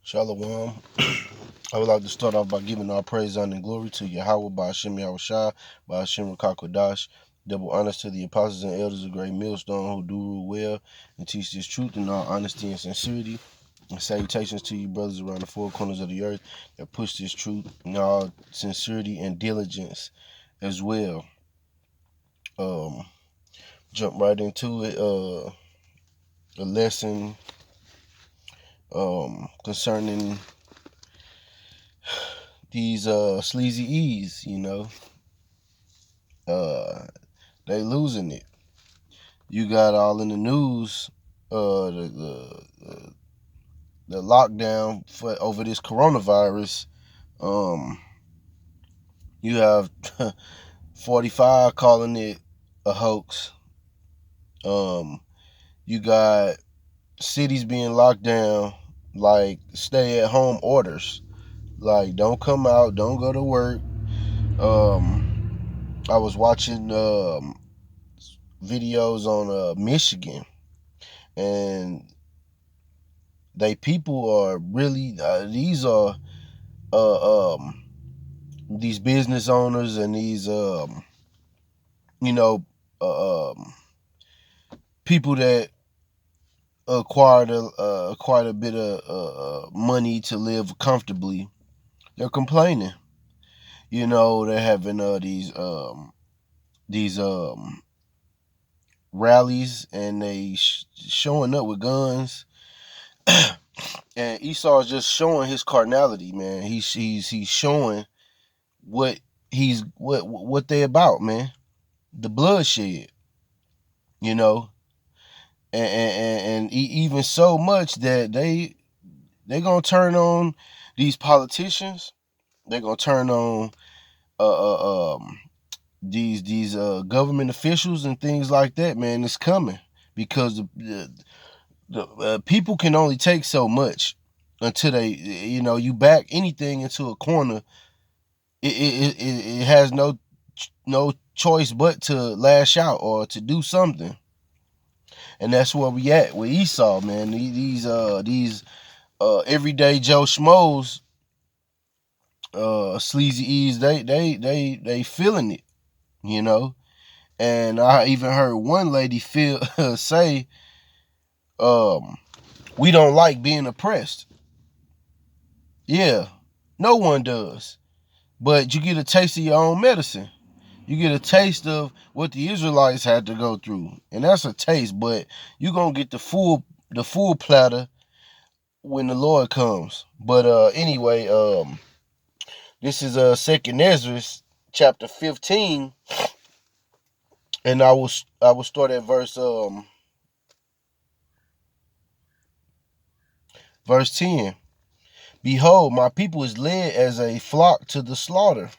Shalom. I would like to start off by giving all praise, honor, and glory to Yahweh, by Hashem Yahushua, by Hashem Rakakwadash. Double honors to the apostles and elders of Great Millstone who do rule well and teach this truth in all honesty and sincerity. And salutations to you brothers around the four corners of the earth that push this truth in all sincerity and diligence as well. Jump right into it. A lesson concerning these sleazy E's, they losing it. You got all in the news the lockdown over this coronavirus. You have 45 calling it a hoax. You got cities being locked down, like stay at home orders, like don't come out, don't go to work. I was watching videos on Michigan, and people are really these business owners and these people that acquired quite a bit of money to live comfortably. They're complaining. They're having these rallies, and they showing up with guns. And Esau is just showing his carnality, man. He's showing what they about, man. The bloodshed, and even so much that they gonna turn on these politicians. They're gonna turn on these government officials and things like that, man. It's coming because the people can only take so much until they, you back anything into a corner. It has no choice but to lash out or to do something, and that's where we at with Esau, man. These everyday Joe Schmoes, sleazy E's, they feeling it, And I even heard one lady say, we don't like being oppressed. Yeah, no one does. But you get a taste of your own medicine. You get a taste of what the Israelites had to go through. And that's a taste, but you're going to get the full platter when the Lord comes. But anyway, this is 2nd Ezra chapter 15, and I will start at verse 10. Behold, my people is led as a flock to the slaughter.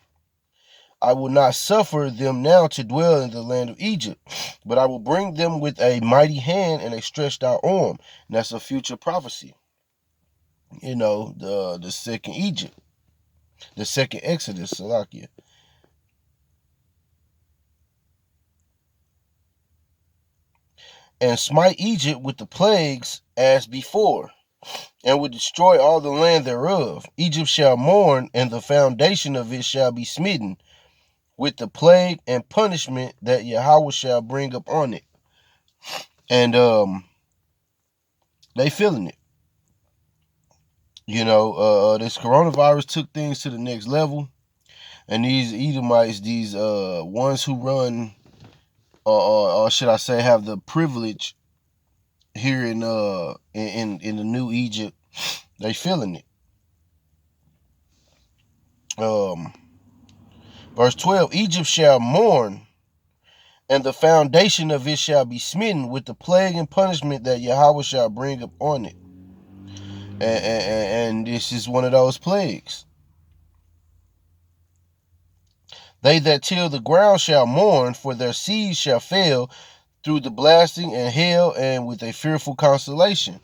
I will not suffer them now to dwell in the land of Egypt, but I will bring them with a mighty hand and a stretched out arm. And that's a future prophecy. The second Egypt, the second Exodus, Salakia. And smite Egypt with the plagues as before, and will destroy all the land thereof. Egypt shall mourn, and the foundation of it shall be smitten with the plague and punishment that Yahweh shall bring upon it. And they feeling it. This coronavirus took things to the next level, and these Edomites, these ones who run, or should I say, have the privilege here in the new Egypt, they feeling it. Verse 12, Egypt shall mourn, and the foundation of it shall be smitten with the plague and punishment that Yahweh shall bring upon it. And this is one of those plagues. They that till the ground shall mourn, for their seeds shall fail through the blasting and hail, and with a fearful consolation.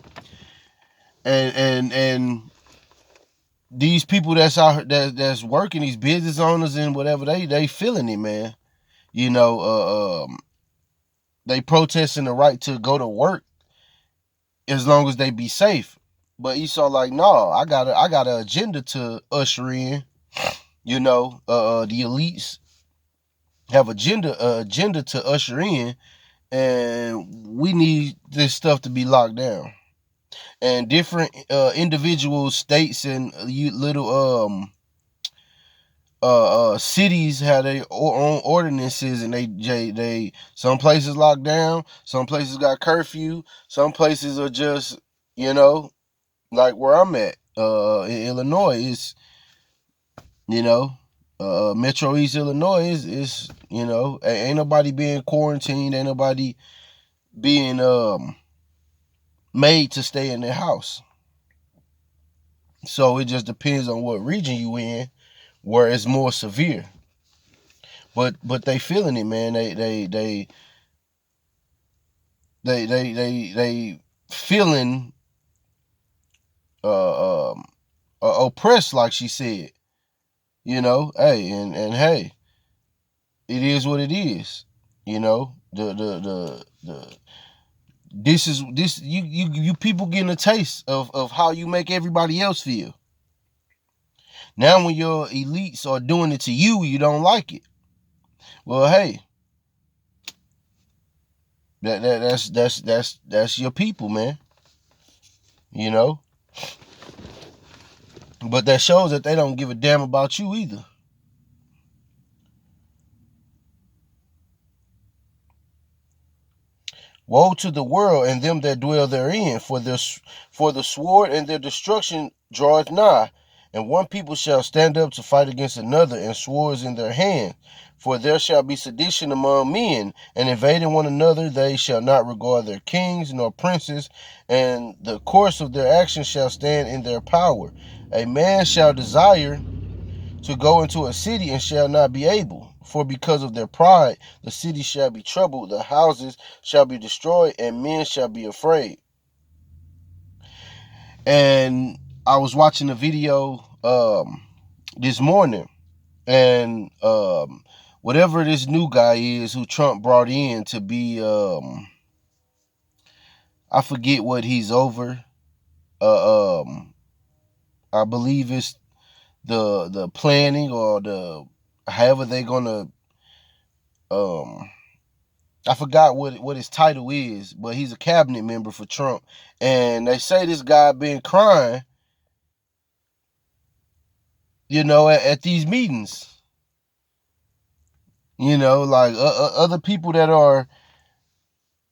And these people that's out that's working, these business owners and whatever, they feeling it, man. They protesting the right to go to work as long as they be safe. But Esau like, no, I got an agenda to usher in. You know, the elites have agenda to usher in, and we need this stuff to be locked down. And different individual states and little cities have their own ordinances, and they some places locked down, some places got curfew, some places are just, you know, like where I'm at in Illinois is, you know, Metro East Illinois is you know, ain't nobody being quarantined, ain't nobody being made to stay in their house. So it just depends on what region you in, where it's more severe. But they feeling it, man. They feeling oppressed, like she said. You know, hey, and hey, it is what it is. You know, the this you people getting a taste of how you make everybody else feel. Now when your elites are doing it to you, you don't like it. Well, hey, that's your people, man. You know, but that shows that they don't give a damn about you either. Woe to the world and them that dwell therein, for the sword and their destruction draweth nigh, and one people shall stand up to fight against another, and swords in their hand. For there shall be sedition among men, and invading one another, they shall not regard their kings nor princes, and the course of their actions shall stand in their power. A man shall desire to go into a city and shall not be able. For because of their pride, the city shall be troubled, the houses shall be destroyed, and men shall be afraid. And I was watching a video this morning, and whatever this new guy is who Trump brought in to be, I forget what he's over. Uh, um, I believe it's the planning or the however they're gonna um I forgot what his title is, but he's a cabinet member for Trump. And they say this guy been crying, you know, at these meetings. You know, like other people that are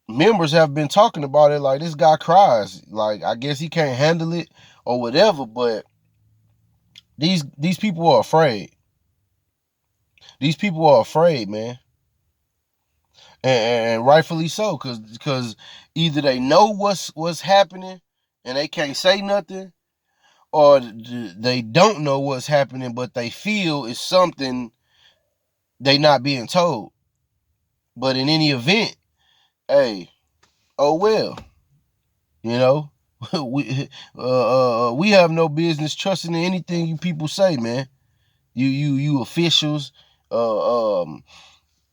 members have been talking about it. Like, this guy cries. Like, I guess he can't handle it or whatever. But these people are afraid. These people are afraid, man, and rightfully so, because either they know what's happening and they can't say nothing, or they don't know what's happening, but they feel it's something they not being told. But in any event, hey, oh well, you know, we have no business trusting in anything you people say, man. You officials, the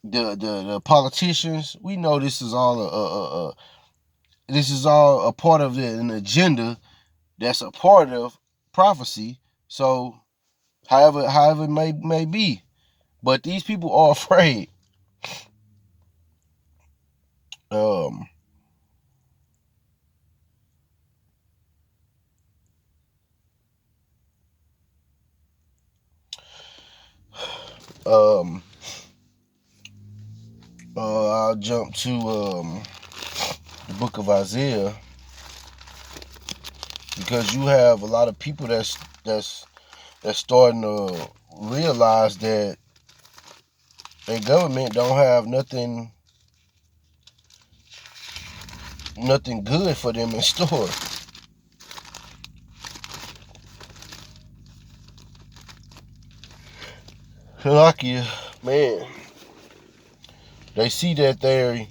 the politicians. We know this is all this is all a part of an agenda that's a part of prophecy. So however it may be. But these people are afraid. Um, um, I'll jump to the book of Isaiah, because you have a lot of people that's starting to realize that their government don't have nothing good for them in store. Like, man, they see that they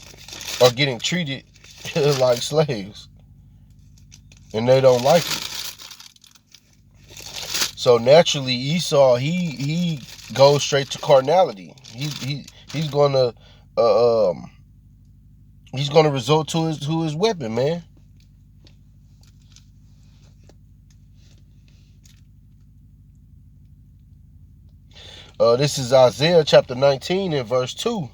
are getting treated like slaves, and they don't like it. So naturally, Esau he goes straight to carnality. He's gonna uh, um he's gonna resort to his weapon, man. This is Isaiah chapter 19 and verse 2.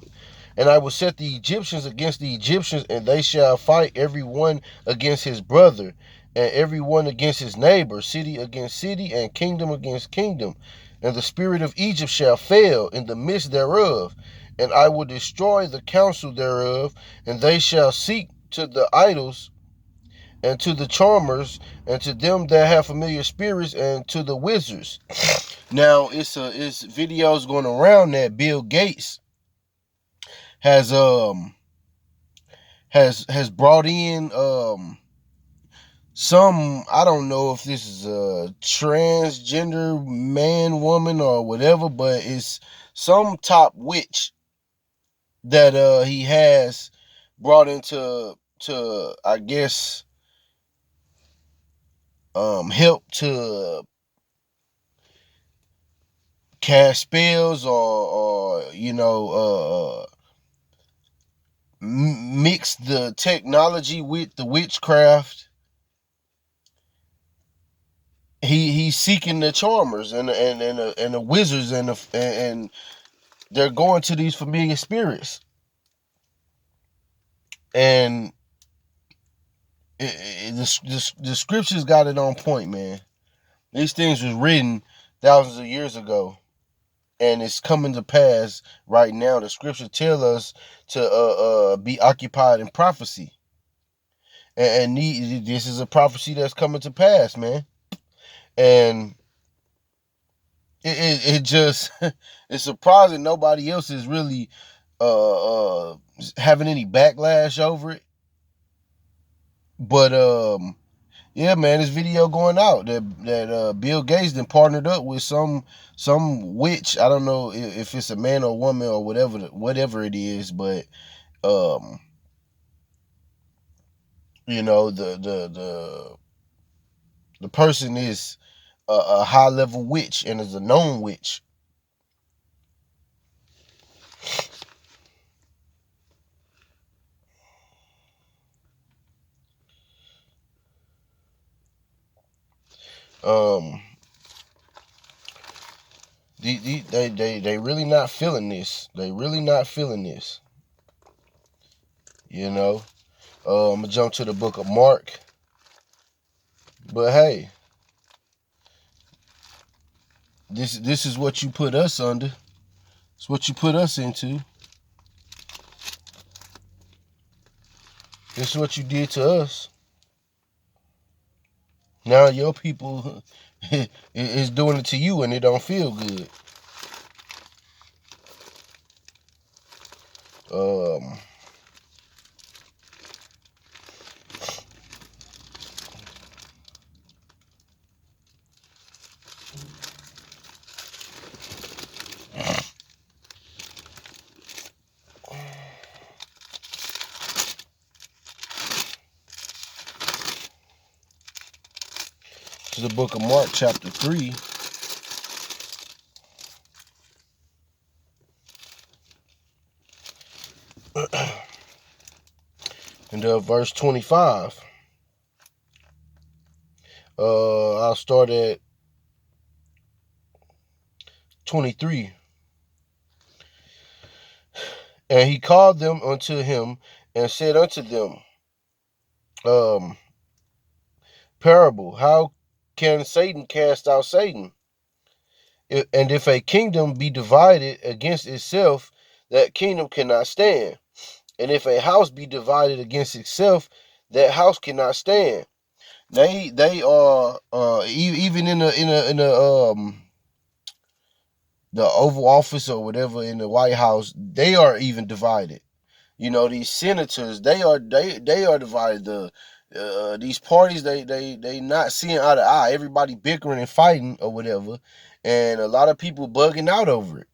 And I will set the Egyptians against the Egyptians, and they shall fight every one against his brother, and every one against his neighbor, city against city, and kingdom against kingdom. And the spirit of Egypt shall fail in the midst thereof, and I will destroy the counsel thereof, and they shall seek to the idols, and to the charmers, and to them that have familiar spirits, and to the wizards. Now, it's videos going around that Bill Gates has brought in some, I don't know if this is a transgender man, woman, or whatever, but it's some top witch that he has brought into, I guess, help to cast spells, or mix the technology with the witchcraft. He's seeking the charmers and the wizards, and they're going to these familiar spirits, and the scriptures got it on point, man. These things was written thousands of years ago, and it's coming to pass right now. The scriptures tell us to be occupied in prophecy, and this is a prophecy that's coming to pass, man. And it just it's surprising nobody else is really having any backlash over it. But yeah, man, this video going out that Bill Gates then partnered up with some witch. I don't know if it's a man or woman or whatever it is, but the person is a high level witch and is a known witch. They really not feeling this. They really not feeling this. I'm gonna jump to the book of Mark. But hey, this is what you put us under. It's what you put us into. This is what you did to us. Now your people is doing it to you, and it don't feel good. To the book of Mark chapter 3. And verse 25. I'll start at 23. And he called them unto him and said unto them, parable, how can Satan cast out Satan? And if a kingdom be divided against itself, that kingdom cannot stand. And if a house be divided against itself, that house cannot stand. They are even in the Oval Office or whatever, in the White House, they are even divided. These senators, they are divided. These parties, they not seeing eye to eye. Everybody bickering and fighting or whatever, and a lot of people bugging out over it.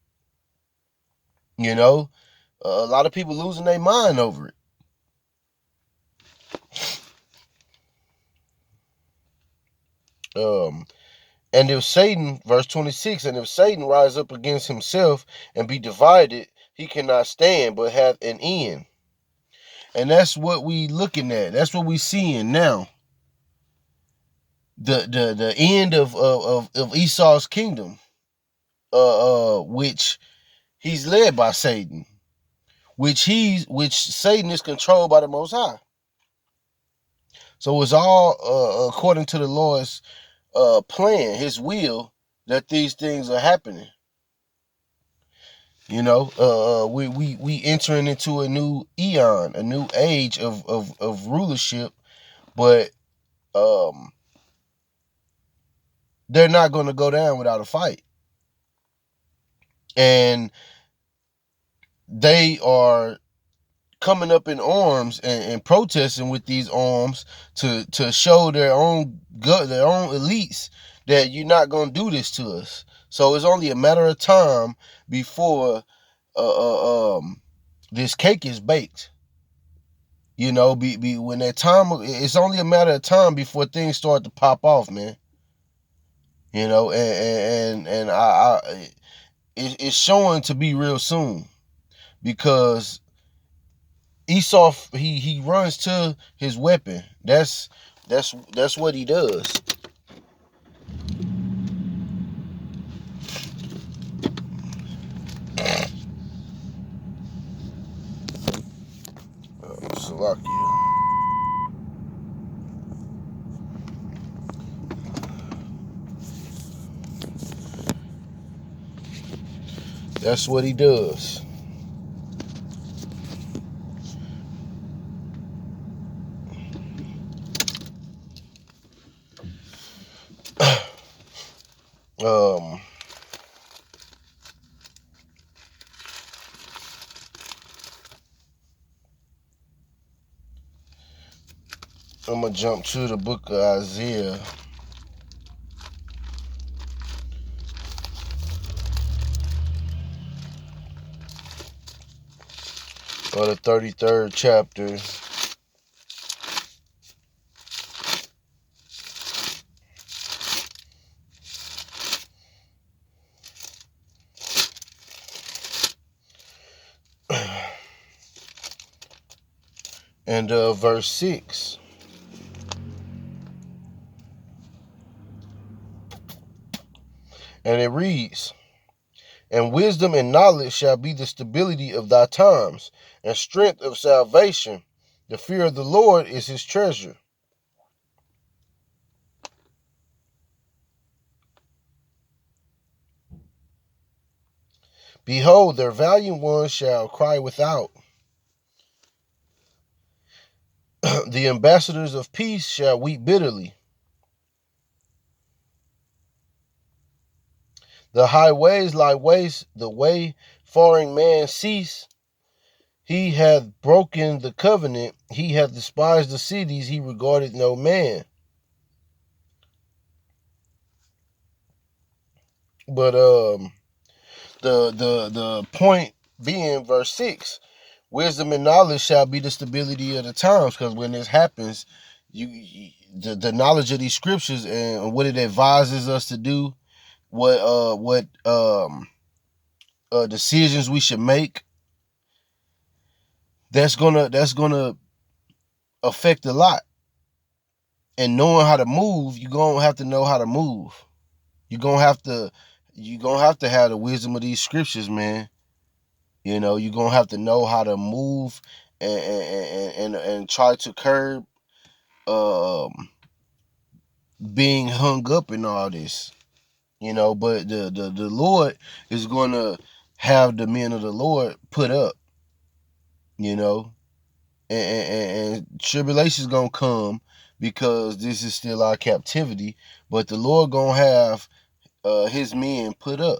A lot of people losing their mind over it. And if Satan, verse 26, and if Satan rise up against himself and be divided, he cannot stand, but have an end. And that's what we looking at. That's what we seeing now. The end of Esau's kingdom. which he's led by Satan, which Satan is controlled by the Most High. So it's all according to the Lord's plan, His will, that these things are happening. You know, we entering into a new eon, a new age of rulership, but they're not going to go down without a fight, and they are coming up in arms and protesting with these arms to show their own elites that you're not going to do this to us. So it's only a matter of time before this cake is baked. You know, when that time, it's only a matter of time before things start to pop off, man. You know, and it's showing to be real soon, because Esau, he runs to his weapon. That's what he does. Salakia. That's what he does. I'm gonna jump to the book of Isaiah. Or the 33rd chapter. And verse 6. And it reads, "And wisdom and knowledge shall be the stability of thy times, and strength of salvation. The fear of the Lord is his treasure." Behold, their valiant ones shall cry without. The ambassadors of peace shall weep bitterly. The highways lie waste, the wayfaring man cease. He hath broken the covenant, he hath despised the cities, he regarded no man. But the point being, verse 6, wisdom and knowledge shall be the stability of the times, because when this happens, the knowledge of these scriptures and what it advises us to do, what decisions we should make, that's gonna affect a lot. And knowing how to move, you're gonna have to know how to move. You're gonna have to have the wisdom of these scriptures, man. You know, you're gonna have to know how to move and try to curb being hung up in all this. You know, but the Lord is gonna have the men of the Lord put up, you know, and tribulation's gonna come, because this is still our captivity, but the Lord gonna have his men put up,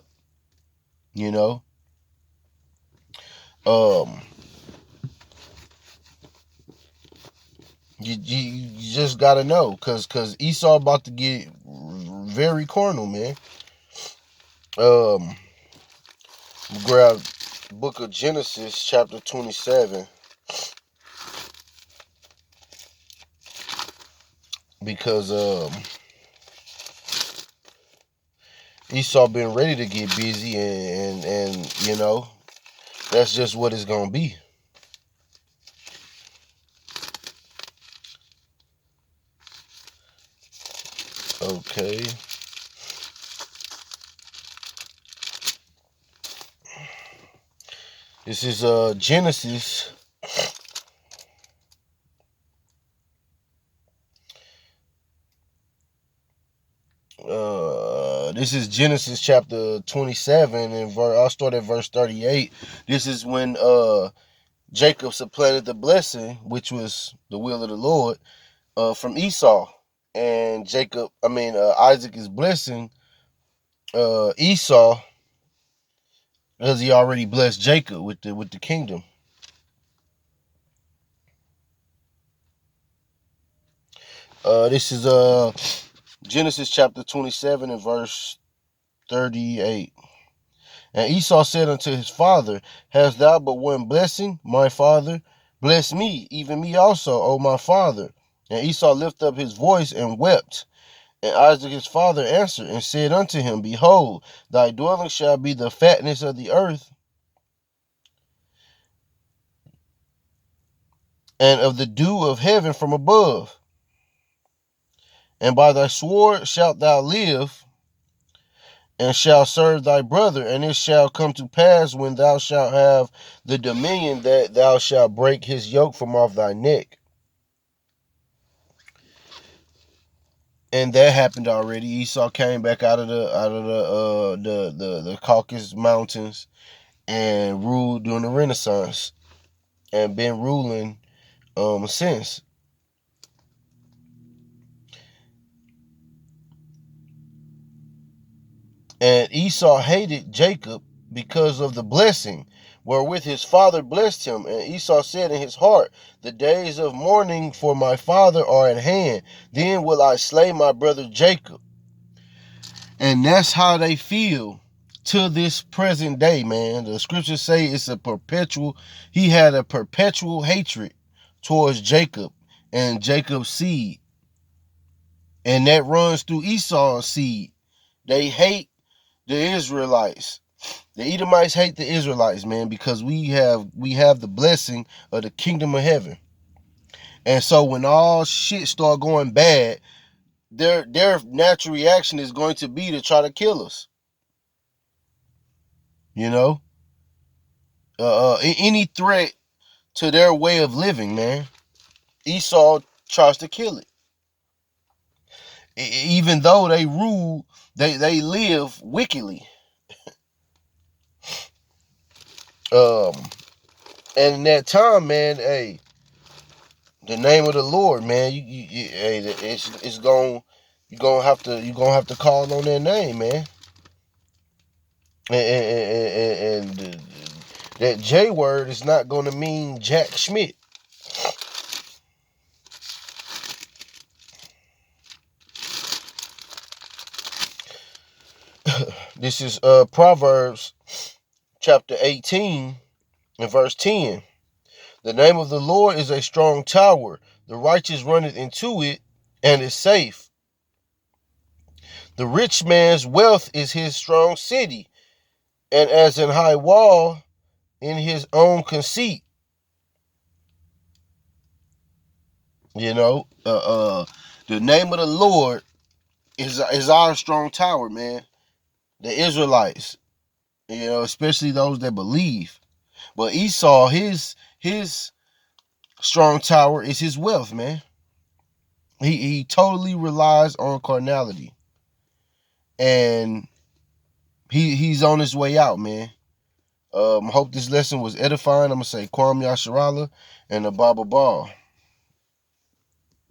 you know. You just gotta know, cause Esau about to get very carnal, man. Grab book of Genesis chapter 27, because Esau been ready to get busy, and you know, that's just what it's gonna be. Okay. This is Genesis. This is Genesis chapter 27, and I'll start at verse 38. This is when Jacob supplanted the blessing, which was the will of the Lord, from Esau. And Isaac is blessing Esau because he already blessed Jacob with the kingdom. This is Genesis chapter 27 and verse 38. And Esau said unto his father, Hast thou but one blessing, my father? Bless me, even me also, O my father. And Esau lifted up his voice and wept. And Isaac his father answered and said unto him, Behold, thy dwelling shall be the fatness of the earth, and of the dew of heaven from above. And by thy sword shalt thou live, and shalt serve thy brother. And it shall come to pass, when thou shalt have the dominion, that thou shalt break his yoke from off thy neck. And that happened already. Esau came back out of the Caucasus Mountains and ruled during the Renaissance, and been ruling since. And Esau hated Jacob because of the blessing wherewith his father blessed him. And Esau said in his heart, The days of mourning for my father are at hand. Then will I slay my brother Jacob. And that's how they feel to this present day, man. The scriptures say he had a perpetual hatred towards Jacob and Jacob's seed. And that runs through Esau's seed. They hate the Israelites. The Edomites hate the Israelites, man, because we have the blessing of the kingdom of heaven. And so when all shit start going bad, their natural reaction is going to be to try to kill us. You know? Any threat to their way of living, man, Esau tries to kill it. Even though they rule, they live wickedly. And in that time, man, hey, the name of the Lord, man, it's you're gonna have to call on that name, man. And that J word is not gonna mean Jack Schmidt. This is Proverbs chapter 18 and verse 10. The name of the Lord is a strong tower. The righteous runneth into it and is safe. The rich man's wealth is his strong city, and as an high wall in his own conceit. You know, the name of the Lord is our strong tower, man. The Israelites, you know, especially those that believe. But Esau, his strong tower is his wealth, man. He totally relies on carnality, and he's on his way out, man. Hope this lesson was edifying. I'm gonna say Kwam Yasharala and the Baba Ball.